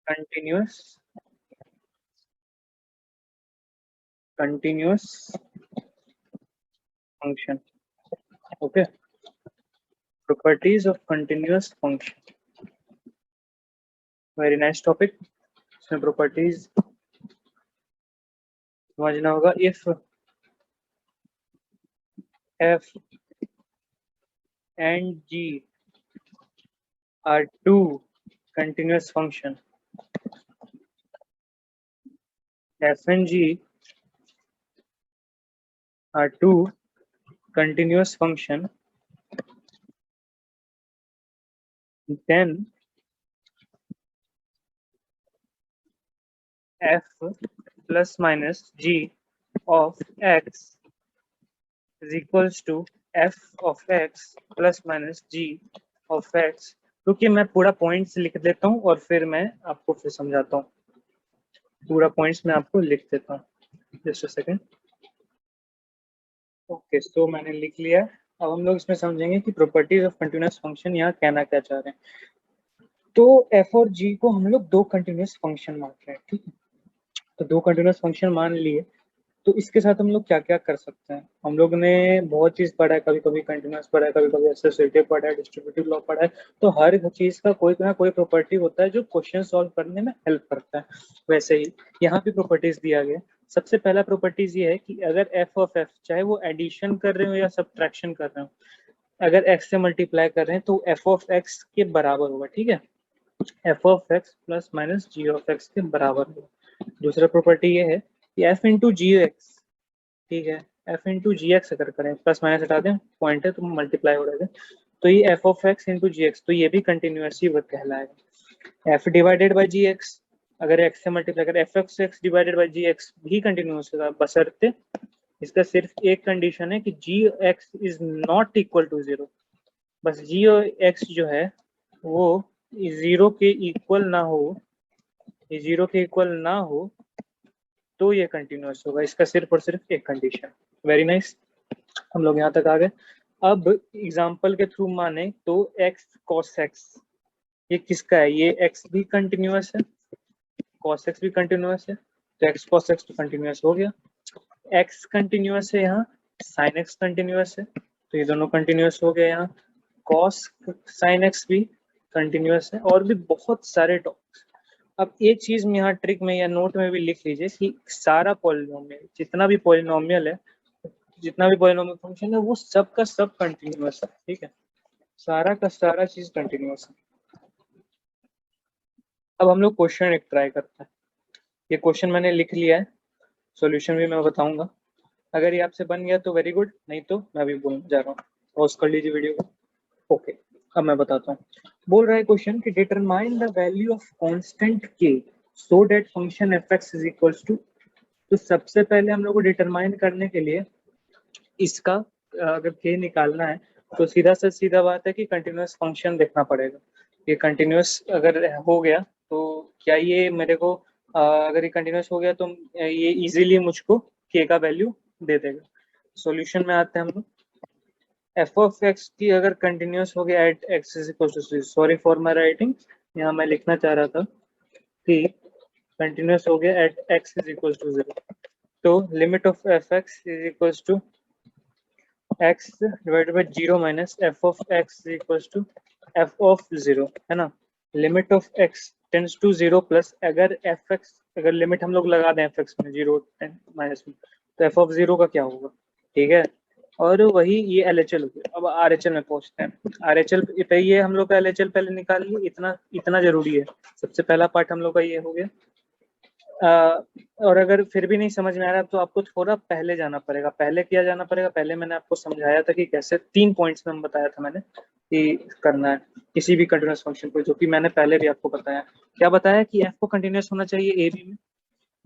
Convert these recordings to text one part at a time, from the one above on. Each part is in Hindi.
continuous function. Okay, properties of continuous function. Very nice topic. इसमें properties समझना होगा. If f and g are two continuous function, f and g are two continuous function, then f plus minus g of x is equals to f of x plus minus g of x. क्योंकि मैं पूरा पॉइंट्स लिख देता हूँ और फिर मैं आपको फिर समझाता हूँ. पूरा पॉइंट्स मैं आपको लिख देता हूँ. Just a second. ओके, सो मैंने लिख लिया. अब हम लोग इसमें समझेंगे कि प्रॉपर्टीज ऑफ कंटिन्यूअस फंक्शन यहाँ कहना क्या चाह रहे हैं. तो f और g को हम लोग दो कंटिन्यूअस फंक्शन मान रहे हैं. ठीक है, तो दो कंटिन्यूअस फंक्शन मान लिए. तो इसके साथ हम लोग क्या क्या कर सकते हैं. हम लोग ने बहुत चीज पढ़ा है. कभी कभी कंटिन्यूअस पढ़ा है, कभी कभी एसोसिएटिव पढ़ा है, डिस्ट्रीब्यूटिव लॉ पढ़ा है. तो हर चीज का कोई ना कोई प्रॉपर्टी होता है जो क्वेश्चन सॉल्व करने में हेल्प करता है. वैसे ही यहाँ भी प्रॉपर्टीज दिया गया. सबसे पहला प्रॉपर्टीज ये है कि अगर f ऑफ f, चाहे वो एडिशन कर रहे हो या सब्ट्रैक्शन कर रहे हो, अगर x से मल्टीप्लाई कर रहे हैं तो f ऑफ x के बराबर होगा. ठीक है, f of x plus minus g of x के बराबर होगा. दूसरा प्रॉपर्टी ये है कि f इंटू जी एक्स. ठीक है, f इंटू जी एक्स अगर करें, प्लस माइनस हटा दें, पॉइंट है तो मल्टीप्लाई हो रहा है, तो ये f of x into G X, तो ये भी कंटिन्यूअस ही कहलाएगा. f divided by G X, अगर x से मल्टीप्लाई करें, f of x divided by G X भी कंटिन्यूअस होगा, बशर्ते इसका सिर्फ एक कंडीशन है कि G X is not equal to zero. बस जी एक्स जो है वो जीरो के इक्वल ना हो, ये जीरो के इक्वल ना हो तो ये कंटिन्यूअस होगा. इसका सिर्फ और सिर्फ एक कंडीशन. वेरी नाइस, हम लोग यहाँ तक आ गए. अब एग्जांपल के थ्रू माने तो x cos x, ये किसका है? ये x भी कंटिन्यूअस है, cos x भी कंटिन्यूअस है, तो x cos x तो कंटिन्यूअस हो गया. x कंटिन्यूअस है, यहाँ sin x कंटिन्यूअस है, तो ये दोनों कंटिन्यूअस हो गए. यहाँ cos sin x भी कंटिन्यूअस है, और भी बहुत सारे टॉपिक्स. अब एक चीज में यहाँ ट्रिक में या नोट में भी लिख लीजिए कि सारा पॉलिनोमियल, जितना भी पॉलिनोमियल है, जितना भी पॉलिनोमियल फंक्शन है, वो सब का सब कंटिन्यूअस है. ठीक है, सारा का सारा चीज कंटिन्यूअस है. अब हम लोग क्वेश्चन एक ट्राई करते हैं. ये क्वेश्चन मैंने लिख लिया है, सॉल्यूशन भी मैं बताऊंगा. अगर ये आपसे बन गया तो वेरी गुड, नहीं तो मैं भी बोलने जा रहा हूँ. पॉज कर लीजिए वीडियो को. ओके, अब मैं बताता हूँ. बोल रहा है क्वेश्चन कि determine the value of constant k so that function fx is equals to. तो सबसे पहले हम लोग को डिटरमाइन करने के लिए इसका अगर k निकालना है तो सीधा से सीधा बात है कि कंटिन्यूअस फंक्शन देखना पड़ेगा. ये कंटिन्यूअस अगर हो गया तो क्या ये मेरे को अगर ये कंटिन्यूअस हो गया तो ये इजीली मुझको k का वैल्यू दे देगा. सॉल्यूशन में आते हैं हम लोग. f ऑफ x की अगर कंटिन्यूअस हो गया at x is equal to, sorry for my writing, यहाँ मैं लिखना चाह रहा था कि कंटिन्यूअस हो गया at x is equal to 0, तो limit of f(x) is equal to x divided by 0 minus f of x is equal to f of 0, है ना. Limit of x tends to 0 plus, अगर fx, अगर लिमिट हम लोग लगा दें fx में 0 माइनस में, तो f ऑफ 0 का क्या होगा. ठीक है, और वही ये LHL हो गया. अब RHL में पहुंचते हैं. RHL पे ये हम लोग का LHL पहले निकाल लिए, इतना जरूरी है. सबसे पहला पार्ट हम लोग का ये हो गया. और अगर फिर भी नहीं समझ में आ रहा तो आपको थोड़ा पहले जाना पड़ेगा. पहले किया जाना पड़ेगा, पहले मैंने आपको समझाया था कि कैसे 3 पॉइंट्स में बताया था मैंने कि करना है किसी भी कंटिन्यूअस फंक्शन को, जो कि मैंने पहले भी आपको बताया. क्या बताया कि f को कंटिन्यूअस होना चाहिए a b में.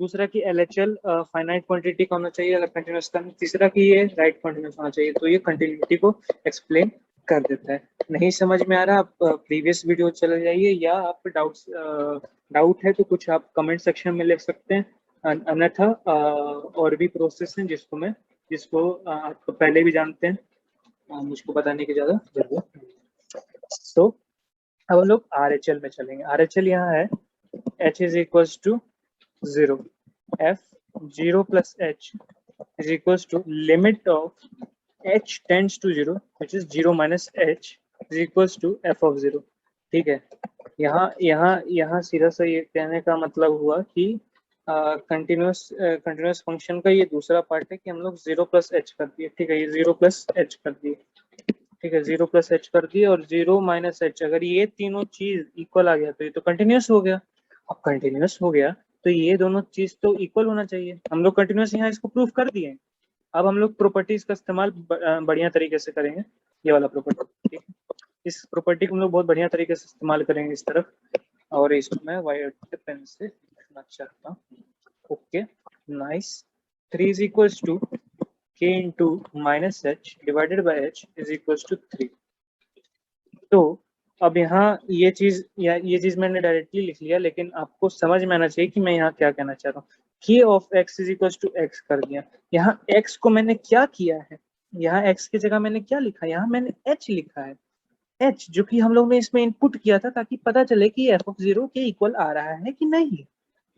दूसरा कि LHL फाइनाइट क्वांटिटी का होना चाहिए अगर कंटिन्यूअस का. तीसरा कि ये राइट कंटिन्यूअस होना चाहिए. तो ये कंटिन्यूटी को एक्सप्लेन कर देता है. नहीं समझ में आ रहा आप प्रीवियस वीडियो चले जाइए, या आप डाउट है तो कुछ आप कमेंट सेक्शन में लिख सकते हैं. अन्यथा और भी प्रोसेस हैं जिसको आप पहले भी जानते हैं, मुझको बताने की ज्यादा जरूरत नहीं. तो अब हम लोग RHL में चलेंगे. RHL यहाँ है h is equals to 0, f0 plus h is equals to limit of h tends to 0 which is 0 minus h is equals to f of 0. ठीक है, यहाँ सीधा सा ये कहने का मतलब हुआ कि कंटिन्यूस फंक्शन का ये दूसरा पार्ट है कि हम लोग 0 प्लस एच कर दिए. ठीक है, ये 0 प्लस एच कर दिए. ठीक है, 0 प्लस एच कर दिए और 0 माइनस एच. अगर ये तीनों चीज इक्वल आ गया तो ये तो कंटिन्यूस हो गया. अब कंटिन्यूस हो गया तो ये दोनों चीज तो इक्वल होना चाहिए. हम लोग कंटिन्यूस यहाँ इसको प्रूफ कर दिए. अब हम लोग प्रॉपर्टीज का इस्तेमाल बढ़िया तरीके से करेंगे. ये वाला प्रॉपर्टी, इस प्रॉपर्टी को हम लोग बहुत बढ़िया तरीके से इस्तेमाल करेंगे इस तरफ, और इसको मैं वाइट पेन से लिखना चाहता हूँ. Okay, nice. 3 is equals to k into minus h divided by h is equals to 3. तो अब यहाँ ये चीज मैंने डायरेक्टली लिख लिया, लेकिन आपको समझ में आना चाहिए कि मैं यहाँ क्या कहना चाह रहा हूँ. k of x is equals to x कर दिया. यहाँ x को मैंने क्या किया है, यहाँ x की जगह मैंने क्या लिखा है, यहाँ मैंने h लिखा है. h जो कि हम लोग ने इसमें इनपुट किया था ताकि पता चले कि f of 0 के इक्वल आ रहा है कि नहीं,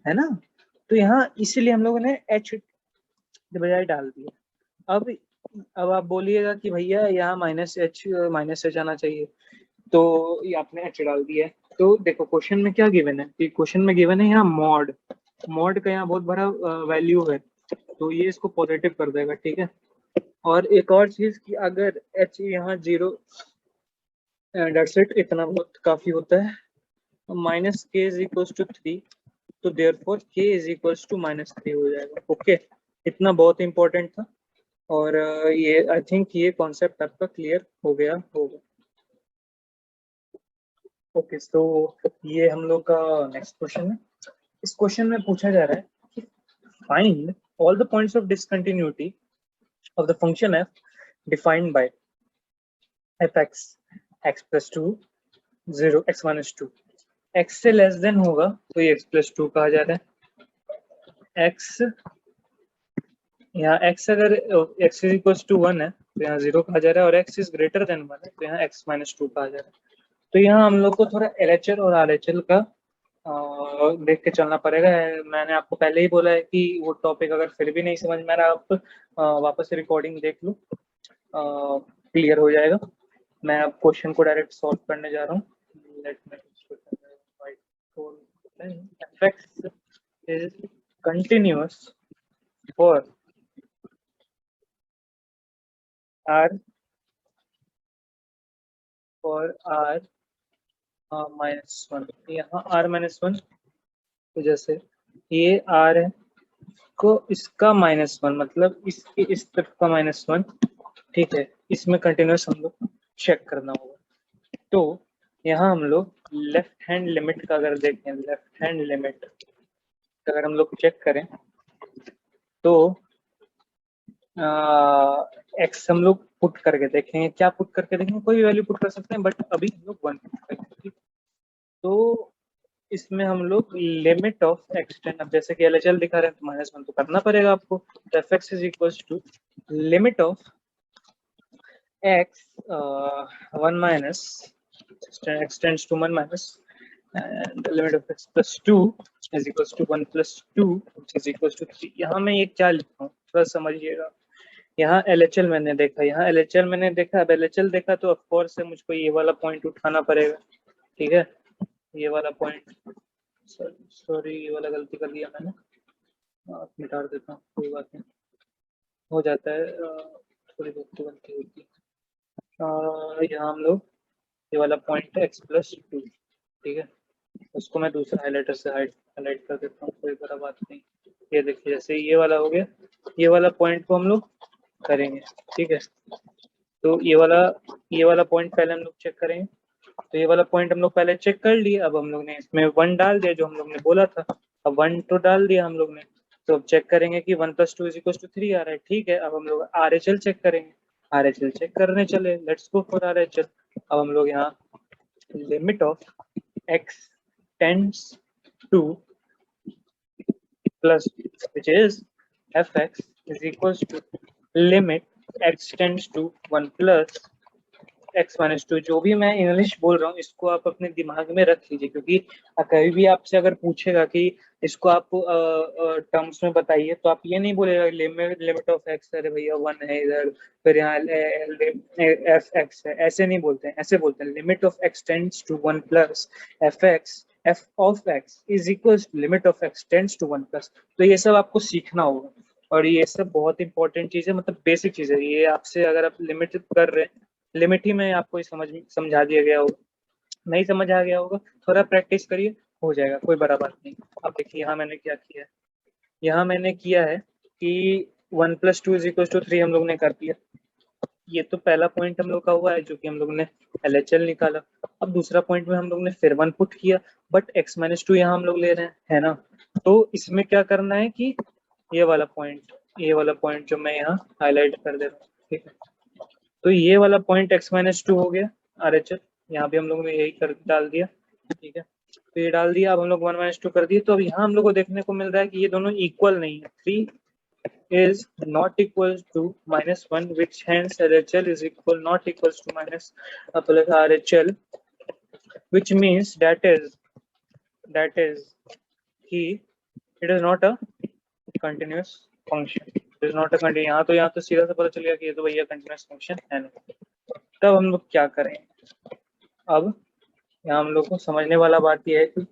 है ना. तो यहाँ इसीलिए हम लोगों ने h बजाय डाल दिया. अब आप बोलिएगा कि भैया यहाँ माइनस एच आना चाहिए, तो ये आपने एच डाल दिया है. तो देखो क्वेश्चन में क्या गिवन है कि क्वेश्चन में गिवन है यहाँ मॉड का यहाँ बहुत बड़ा वैल्यू है, तो ये इसको पॉजिटिव कर देगा. ठीक है, और एक और चीज कि अगर एच यहाँ 0, डेट्स इट, इतना बहुत काफी होता है. माइनस के इज इक्वल्स टू 3, तो देयरफॉर के इज इक्वल्स टू -3 हो जाएगा. ओके, इतना बहुत इंपॉर्टेंट था, और ये आई थिंक ये कॉन्सेप्ट आपका क्लियर हो गया होगा. ओके, तो ये हम लोग का नेक्स्ट क्वेश्चन है. इस क्वेश्चन में पूछा जा रहा है कि find all the points of discontinuity of the function f defined by fx x plus 2 0 x minus 2. x से लेस देन होगा तो ये x plus 2 कहा जा रहा है. x यहाँ x अगर x is equals to 1 है तो यहाँ 0 कहा जा रहा है, और x is greater than 1 है तो यहाँ x minus 2 कहा जा रहा है. तो यहाँ हम लोग को थोड़ा LHL और RHL का देख के चलना पड़ेगा. मैंने आपको पहले ही बोला है कि वो टॉपिक अगर फिर भी नहीं समझ में आ रहा, आप वापस रिकॉर्डिंग देख लो, क्लियर हो जाएगा. मैं अब क्वेश्चन को डायरेक्ट सॉल्व करने जा रहा हूँ. Let me fx is continuous for r minus 1. यहाँ r माइनस 1, तो जैसे ये r है को इसका -1 मतलब इसके इस तरफ का -1. ठीक है, इसमें कंटिन्यूस हम लोग चेक करना होगा. तो यहाँ हम लोग लेफ्ट हैंड लिमिट का अगर देखें, लेफ्ट हैंड लिमिट अगर हम लोग चेक करें तो एक्स हम लोग पुट करके देखेंगे. क्या पुट करके देखेंगे, कोई भी वैल्यू पुट कर सकते हैं, बट अभी हम लोग 1 पुट करेंगे. तो इसमें हम लोग लिमिट ऑफ एक्सटेंड, अब जैसे कि LHL दिखा रहे हैं तो -1 तो करना पड़ेगा आपको. तो fx is equals to limit of x 1 minus x tends to 1 minus and the limit of x plus 2 is equals to 1 plus 2 which is equals to 3. यहाँ मैं ये क्या लिखा हूँ थोड़ा समझिएगा. यहाँ LHL मैंने देखा, यहाँ LHL मैंने देखा. अब LHL देखा तो ऑफ कोर्स से मुझको ये वाला पॉइंट उठाना पड़ेगा. ठीक है, ये वाला पॉइंट, सॉरी ये वाला गलती कर दिया मैंने, मिटा देता हूँ, कोई बात नहीं, हो जाता है, थोड़ी बहुत तो गलती होती है. यहाँ हम लोग ये वाला पॉइंट है x plus 2. ठीक है, उसको मैं दूसरा हाइलाइटर से हाईलाइट कर देता हूँ, कोई बड़ा बात नहीं. ये देखिए जैसे ये वाला हो गया, ये वाला पॉइंट को हम लोग करेंगे. ठीक है, तो ये वाला पॉइंट पहले हम लोग चेक करेंगे. तो ये वाला पॉइंट हम लोग पहले चेक कर लिए. अब हम लोग ने इसमें 1 डाल दिया जो हम लोग ने बोला था. अब 1 तो डाल दिया हम लोग ने, तो अब चेक करेंगे कि 1 plus 2 is equals to 3 आ रहा है. ठीक है, अब हम लोग RHL चेक करेंगे. RHL चेक करने चले, लेट्स गो फॉर RHL. अब हम लोग यहाँ limit of x tends to plus which is fx is equals to limit x tends to 1 plus x minus two, जो भी मैं इंग्लिश बोल रहा हूँ इसको आप अपने दिमाग में रख लीजिए, क्योंकि कभी भी आपसे अगर पूछेगा कि इसको आप टर्म्स में बताइए, तो आप ये नहीं बोलेगा लिमिट ऑफ एक्स, अरे भैया 1 है इधर, फिर यहाँ एफ एक्स है, ऐसे नहीं बोलते हैं, ऐसे बोलते हैं limit of x tends to 1 plus f of x is equal limit of x tends to 1 plus. तो ये सब आपको सीखना होगा, और ये सब बहुत इंपॉर्टेंट चीज है, मतलब बेसिक चीज है ये। आपसे अगर आप लिमिट कर रहे हैं, लिमिट ही में आपको समझा दिया गया होगा, नहीं समझ आ गया होगा, थोड़ा प्रैक्टिस करिए, हो जाएगा, कोई बड़ा बात नहीं। अब देखिए यहाँ मैंने क्या किया है, यहाँ मैंने किया है कि 1 + 2 = 3 हम लोग ने कर दिया। ये तो पहला पॉइंट हम लोग का हुआ है, जो कि हम लोग ने LHL निकाला। अब दूसरा पॉइंट में हम लोग ने फिर 1 पुट किया, बट x - 2 यहाँ हम लोग ले रहे हैं, है ना। तो इसमें क्या करना है कि ये वाला पॉइंट जो मैं यहाँ हाईलाइट कर दे रहा हूँ, ठीक है। तो ये वाला पॉइंट x - 2 हो गया RHL, यहाँ भी हम लोग ने यही कर डाल दिया, ठीक है। तो ये डाल दिया, अब हम लोग 1 - 2 कर दिए। तो अब यहाँ हम लोग को देखने को मिल रहा है कि ये दोनों इक्वल नहीं है, 3 is not equal to -1, which hence LHL is equal not equals to minus plus RHL, which means that is कि it is not a continuous function, it is not a continuous। यहाँ तो सीधा सा पता चल गया कि ये तो भैया continuous function है नहीं। तब हम लोग क्या करें, अब यहाँ हम लोग को समझने वाला बात यह है कि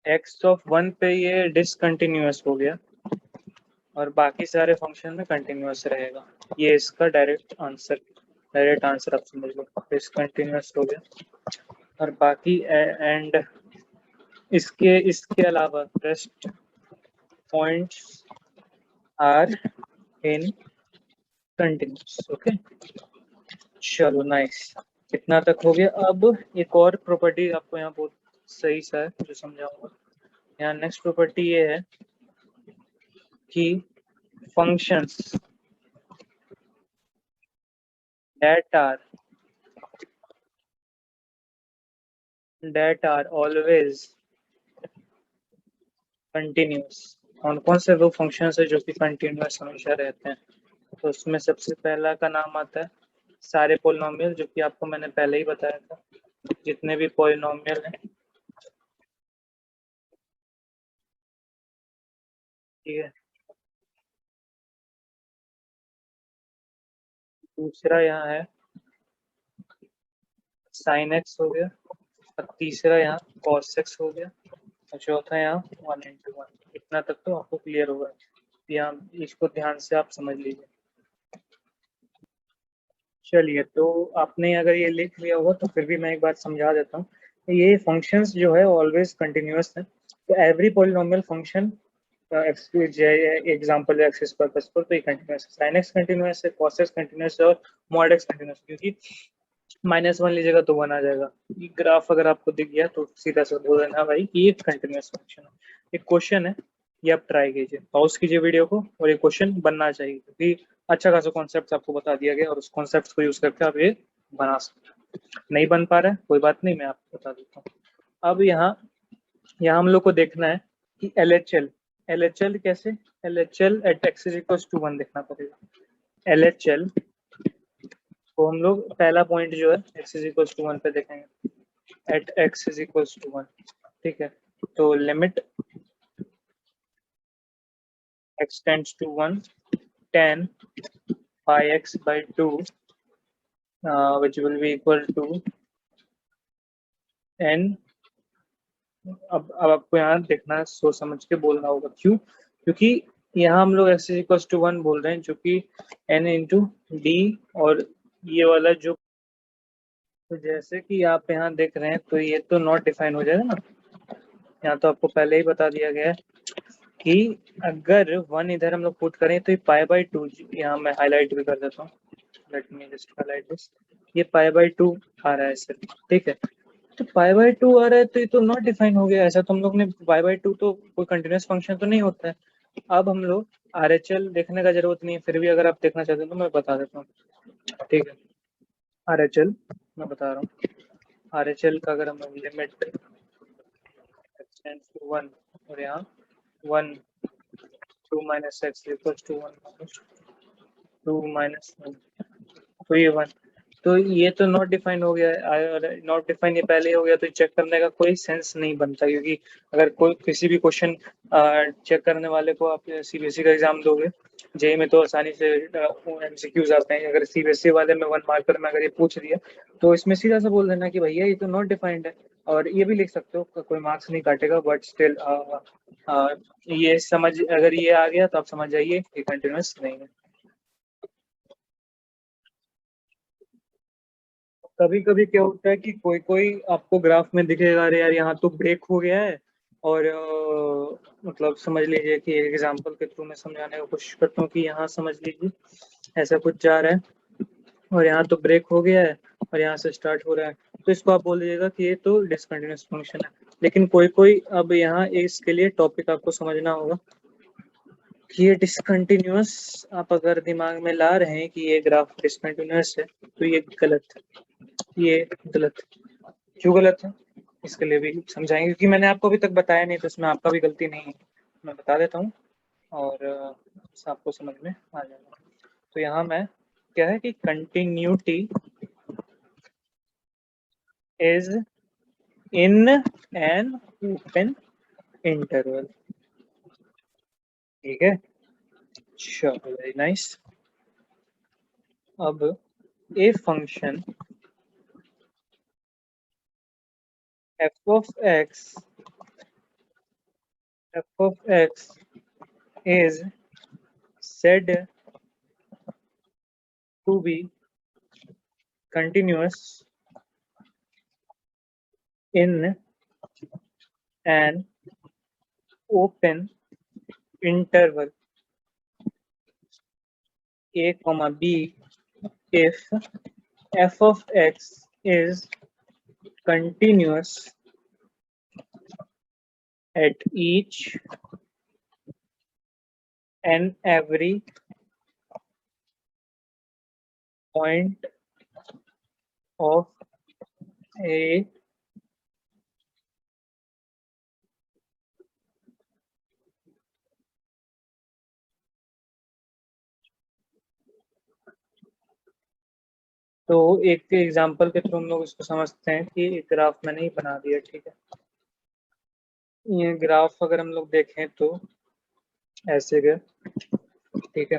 x(1) पे ये डिसकंटिन्यूअस हो गया और बाकी सारे फंक्शन में कंटिन्यूअस रहेगा। ये इसका डायरेक्ट आंसर आप समझ लो, डिसकंटिन्यूअस हो गया। और बाकी एंड इसके अलावा rest points are in continuous. Okay, चलो नाइस, इतना तक हो गया। अब एक और प्रॉपर्टी आपको यहाँ बहुत सही सा है जो समझाऊंगा। यहाँ नेक्स्ट प्रॉपर्टी ये है कि functions that are always continuous। कौन से वो फंक्शंस है जो कि कंटिन्यूअस हमेशा रहते हैं, तो उसमें सबसे पहला का नाम आता है सारे पोलिनोमियल, जो कि आपको मैंने पहले ही बताया था, जितने भी पोलिनोमियल हैं, ठीक है। दूसरा यहाँ है sin x हो गया, और तीसरा यहाँ cos x हो गया, और चौथा यहाँ 1 × 1। इतना तक तो आपको क्लियर होगा, यहाँ इसको ध्यान से आप समझ लीजिए। चलिए, तो आपने अगर ये लिख लिया होगा तो फिर भी मैं एक बात समझा देता हूँ। ये फंक्शंस जो है ऑलवेज कंटिन्यूअस है, तो every polynomial function example x² + 4, तो ये कंटिन्यूअस है। sin x कंटिन्यूअस है, cos x कंटिन्यूअस है, और mod x कंटिन्यूअस है, क्योंकि -1 लीजिएगा तो 1 आ जाएगा। ये ग्राफ अगर आपको दिख गया तो सीधा सा बोल देना भाई कि ये कंटिन्यूअस फंक्शन है। एक क्वेश्चन है, ये आप ट्राई कीजिए, पॉज कीजिए वीडियो को, और ये क्वेश्चन बनना चाहिए, क्योंकि अच्छा खासा कॉन्सेप्ट आपको बता दिया गया और उस कॉन्सेप्ट को यूज करके आप ये बना सकते हैं। नहीं बन पा रहा है कोई बात नहीं, मैं आपको बता देता हूँ। अब यहाँ हम लोग को देखना है कि LHL कैसे, LHL at x = 1 देखना पड़ेगा। LHL को हम लोग पहला पॉइंट जो है x = 1 पे देखेंगे, at x = 1, ठीक है। तो limit x tends to 1 tan pi x by 2 which will be equal to n। अब आपको यहाँ देखना, सोच समझ के बोलना होगा, क्यों, क्योंकि यहाँ हम लोग x = 1 बोल रहे हैं, जो कि n × d, और ये वाला जो, तो जैसे कि आप यहाँ देख रहे हैं, तो ये तो नॉट डिफाइन हो जाएगा ना। यहाँ तो आपको पहले ही बता दिया गया है कि अगर 1 इधर हम लोग पुट करें तो ये π/2, यहाँ मैं हाईलाइट भी कर देता हूँ, late me just highlight this, ये π/2 आ रहा है सिर्फ, ठीक है। तो π/2 आ रहा है तो ये तो नॉट डिफाइन हो गया, ऐसा तो हम लोग ने π/2 तो कोई कंटिन्यूअस फंक्शन तो नहीं होता है। अब हम लोग RHL देखने का जरूरत नहीं है, फिर भी अगर आप देखना चाहते हैं तो मैं बता देता हूँ, ठीक है। RHL मैं बता रहा हूँ, RHL का अगर हम लिमिट टेंड्स टू 1 और यहाँ 1 2 minus x equals to 1 minus 2 minus 1, तो ये 1, तो ये तो नॉट डिफाइंड हो गया है। नॉट डिफाइंड ये पहले ही हो गया, तो चेक करने का कोई सेंस नहीं बनता, क्योंकि अगर कोई किसी भी क्वेश्चन चेक करने वाले को आप सीबीएसई का एग्जाम दोगे, जेई में तो आसानी से एमसीक्यूज आते हैं, अगर सीबीएसई वाले में 1 मार्कर में अगर ये पूछ दिया तो इसमें सीधा सा बोल देना कि भैया ये तो नॉट डिफाइंड है, और ये भी लिख सकते हो कोई मार्क्स नहीं काटेगा, बट स्टिल ये समझ, अगर ये आ गया तो आप समझ जाइए कि कंटिन्यूस नहीं है। कभी कभी क्या होता है कि कोई कोई आपको ग्राफ में दिखेगा, अरे यार यहाँ तो ब्रेक हो गया है, और मतलब समझ लीजिए कि एग्जांपल के थ्रू मैं समझाने की कोशिश करता हूँ कि यहाँ समझ लीजिए ऐसा कुछ जा रहा है और यहाँ तो ब्रेक हो गया है और यहाँ से स्टार्ट हो रहा है, तो इसको आप बोल दीजिएगा कि ये तो डिसकंटिन्यूअस फंक्शन है। लेकिन कोई कोई, अब यहाँ इसके लिए टॉपिक आपको समझना होगा कि ये डिसकंटिन्यूअस, आप अगर दिमाग में ला रहे हैं कि ये ग्राफ डिसकंटिन्यूअस है तो ये गलत है, ये गलत है। क्यों गलत है इसके लिए भी समझाएंगे, क्योंकि मैंने आपको अभी तक बताया नहीं, तो इसमें आपका भी गलती नहीं है, मैं बता देता हूँ और आपको समझ में आ जाएगा। तो यहाँ मैं क्या है कि continuity is in an open interval, ठीक है, चलो वेरी नाइस। अब a function f of x is said to be continuous in an open interval a comma b if f of x is continuous at each and every point of a तो एक एग्जांपल के थ्रू हम लोग इसको समझते हैं कि एक ग्राफ मैंने ही बना दिया, ठीक है। ये ग्राफ अगर हम लोग देखें तो ऐसे गए, ठीक है।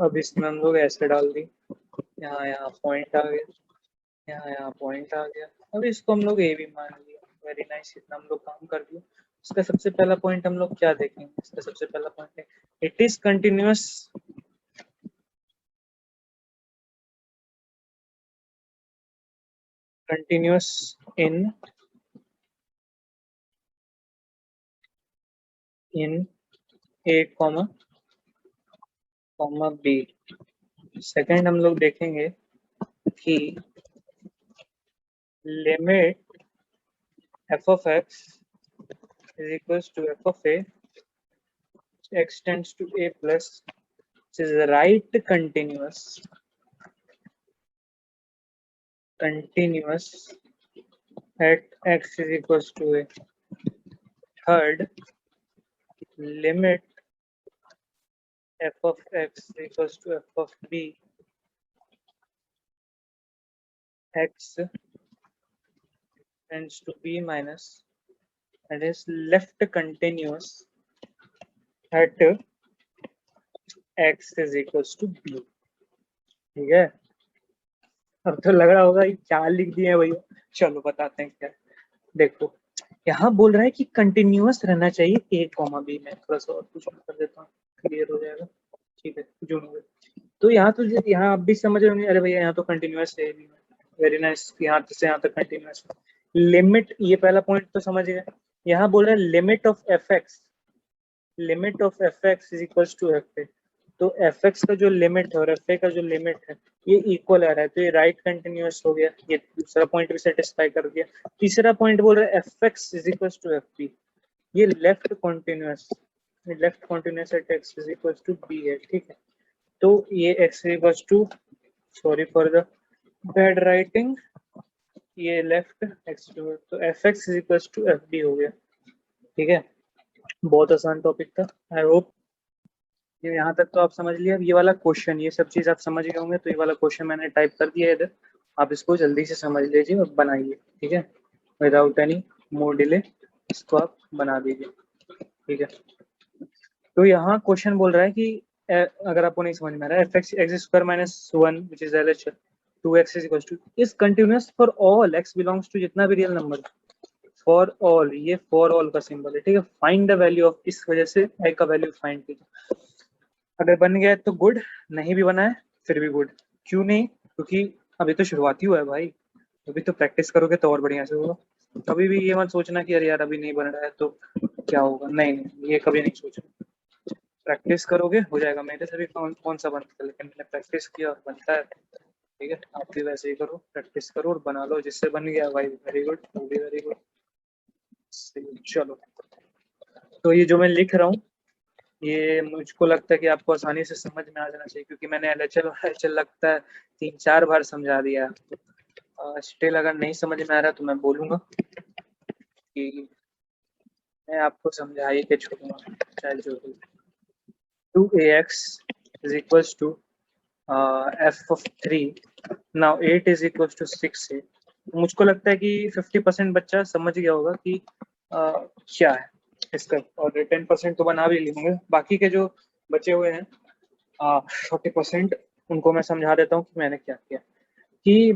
अब इसमें हम लोग ऐसे डाल दी, यहाँ यहाँ पॉइंट आ गया, यहाँ पॉइंट आ गया, अब इसको हम लोग ए भी मान लिया, वेरी नाइस, इतना हम लोग काम कर दिया। इसका सबसे पहला पॉइंट हम लोग क्या देखेंगे, इसका सबसे पहला पॉइंट है it is continuous in a comma b। Second हम लोग देखेंगे कि limit f of x is equals to f of a, x tends to a plus, which is right continuous at x is equals to a। third, limit f of x is equals to f of b, x tends to b minus, and is left continuous at x is equals to b, ठीक है। अब तो लग रहा होगा ये क्या लिख दिए भैया, चलो बताते हैं क्या। देखो यहाँ बोल रहा है कि कंटिन्यूअस रहना चाहिए ए कॉमा बी में, थोड़ा सा और कुछ कर देता हूँ, क्लियर हो जाएगा, ठीक है। जो तो यहाँ तो यहाँ आप भी समझ रहे होंगे, अरे भैया यहाँ तो कंटिन्यूअस है, वेरी नाइस, यहाँ से यहाँ तक कंटिन्यूअस। लिमिट, ये पहला पॉइंट तो समझ गए। यहाँ बोल रहा है limit of f x is equals to f a, तो एफ एक्स का जो लिमिट है और एफ ए का जो लिमिट है ये इक्वल आ रहा है, तो ये राइट कंटिन्यूअस हो गया, ये दूसरा पॉइंट भी सेटिस्फाई कर दिया। तीसरा पॉइंट बोल रहा है F x is equals to F B, ये left continuous at X is equals to B है, ठीक है। तो ये X equals to, sorry for the bad writing, ये लेफ्ट एक्स, तो F x is equals to F B हो गया, ठीक है, बहुत आसान टॉपिक था। आई होप ये यहाँ तक तो आप समझ लिया। अब ये वाला क्वेश्चन, ये सब चीज आप समझ गए होंगे, तो ये वाला क्वेश्चन मैंने टाइप कर दिया है इधर, आप इसको जल्दी से समझ लीजिए और बनाइए। ठीक है, विदाउट एनी मोर डिले इसको आप बना दीजिए। ठीक है, तो यहाँ क्वेश्चन बोल रहा है कि अगर आपको नहीं समझ में आ रहा है, F x x square minus one which is L H 2x is equal to is continuous for all x belongs to जितना भी रियल नंबर, फॉर ऑल, ये फॉर ऑल का सिंबल है। ठीक है, फाइंड द वैल्यू ऑफ, इस वजह से a का वैल्यू फाइंड कीजिए। अगर बन गया है तो गुड, नहीं भी बना है फिर भी गुड। क्यों नहीं? क्योंकि अभी तो शुरुआत ही हुआ है भाई, अभी तो प्रैक्टिस करोगे तो और बढ़िया से होगा। कभी भी ये मत सोचना कि अरे यार अभी नहीं बन रहा है तो क्या होगा, नहीं नहीं, ये कभी नहीं सोचना। प्रैक्टिस करोगे हो जाएगा। मेरे से भी कौन सा बनता है, लेकिन मैंने प्रैक्टिस किया और बनता है। ठीक है, आप भी वैसे ही करो, प्रैक्टिस करो और बना लो। जिससे बन गया भाई वेरी गुड, वेरी गुड। चलो, तो ये जो मैं लिख रहा हूँ ये मुझको लगता है कि आपको आसानी से समझ में आ जाना चाहिए, क्योंकि मैंने एलएचएल लगता है 3-4 बार समझा दिया। स्टिल अगर नहीं समझ में आ रहा तो मैं बोलूंगा कि मैं आपको समझा ही के छोड़ूंगा, चाहे जो भी। 2ax is equals to f of 3, now 8 is equals to 6a। मुझको लगता है कि 50% बच्चा समझ गया होगा कि क्या है इसका, और 10% तो बना भी लेंगे। बाकी के जो बचे हुए हैं 40%, उनको मैं समझा देता हूँ कि मैंने क्या किया। कि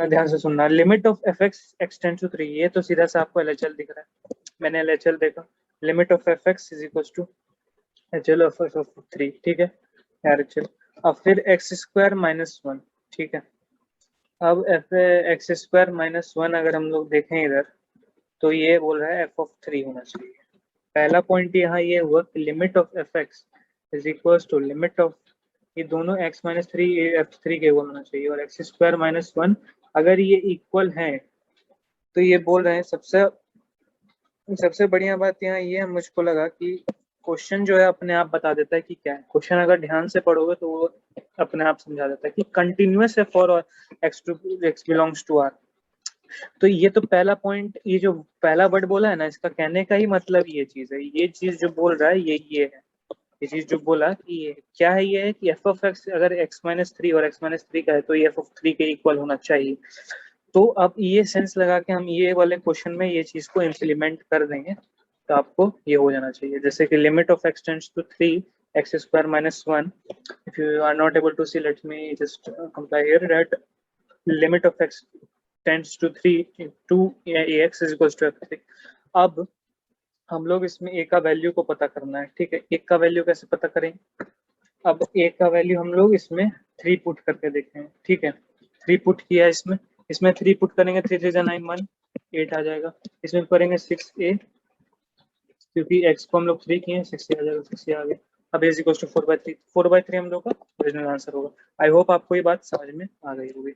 ध्यान से सुनना, limit of f x x tends to 3, ये तो सीधा सा आपको एलएचएल दिख रहा है, मैंने एलएचएल देखा। Limit of f x is equal to HL of 3। ठीक है, एचएल। अब फिर एक्स स्क्वायर माइनस 1। ठीक है, अब एफ एक्स स्क्वायर माइनस 1 अगर हम लोग देखें इधर, तो ये बोल रहा है एफ ऑफ 3 होना चाहिए। पहला पॉइंट यहाँ ये हुआ कि limit of f x is equal to limit of, ये दोनों x माइनस 3 एफ 3 के इक्वल होना चाहिए, और एक्स स्क्वायर माइनस 1 अगर ये इक्वल है तो ये बोल रहे हैं। सबसे बढ़िया बात यहाँ ये मुझको लगा कि क्वेश्चन जो है अपने आप बता देता है कि क्या है। क्वेश्चन अगर ध्यान से पढ़ोगे तो वो अपने आप समझा देता है कि कंटिन्यूअस है for x belongs to R. तो ये तो पहला पॉइंट, ये जो पहला वर्ड बोला है ना, इसका कहने का ही मतलब ये चीज है। ये चीज जो बोल रहा है ये है। ये चीज जो बोला कि ये क्या है, ये है कि एफ ऑफ एक्स अगर एक्स माइनस 3 और एक्स माइनस 3 का है तो ये एफ ऑफ 3 के इक्वल होना चाहिए। तो अब ये सेंस लगा के हम ये वाले क्वेश्चन में ये चीज को इम्प्लीमेंट कर देंगे तो आपको ये हो जाना चाहिए। जैसे कि limit of x tends to 3 x square minus 1, if you are not able to see let me just compare here that limit of x tends to 3 to ax is equal to f3। अब हम लोग इसमें a का वैल्यू को पता करना है। ठीक है, a का वैल्यू कैसे पता करें? अब a का वैल्यू हम लोग इसमें 3 पुट करके देखें। ठीक है, 3 पुट किया इसमें 3 पुट करेंगे, 3 3 9 1 8 आ जाएगा। इसमें करेंगे 6a, क्योंकि x को हम लोग 3 किए, 6a आ जाएगा, 6a आ गया। अब a इक्वल टू 4/3, 4/3 हम लोग का ओरिजिनल आंसर होगा। आई होप आपको ये बात समझ में आ गई होगी।